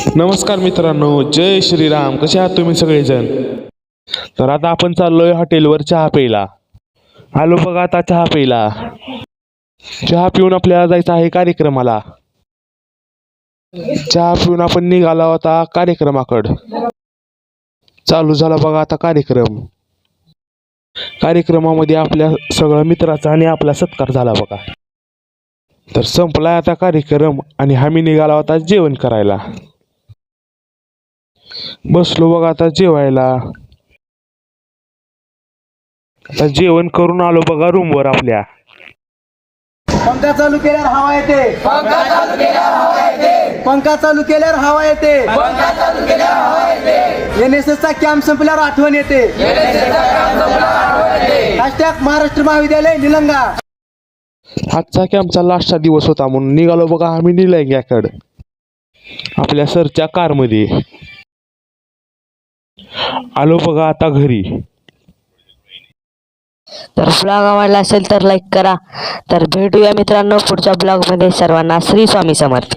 नमस्कार मित्रांनो, जय श्रीराम. कसे आहात तुम्ही सगळेजण? तर आता आपण चाललोय हॉटेलवर चहा प्यायला. आलो बघा आता चहा प्यायला. चहा पिऊन आपल्याला जायचं आहे कार्यक्रमाला. चहा पिऊन आपण निघालो आता कार्यक्रमाकडं. चालू झाला बघा आता कार्यक्रम. कार्यक्रमामध्ये आपल्या सगळ्या मित्राचा आणि आपला सत्कार झाला बघा. तर संपलाय आता कार्यक्रम आणि आम्ही निघालो आता जेवण करायला. बसलो बघा आता जेवायला. आता जेवण करून आलो बघा रूमवर आपल्या. पंखा चालू केल्यावर हवा येते. पंखा चालू केल्यावर हवा येते. NSSचा कॅम्प संपल्यावर आठवण येते. # महाराष्ट्र महाविद्यालय निलंगा. आजचा कॅम्पचा लास्टचा दिवस होता म्हणून निघालो बघा आम्ही निलंग्याकडं आपल्या सरच्या कारमध्ये. आलो बघा आता घरी. तर ब्लॉग आवडला असेल तर लाईक करा. तर भेटूया मित्रांनो पुढच्या ब्लॉगमध्ये. सर्वांना श्री स्वामी समर्थ.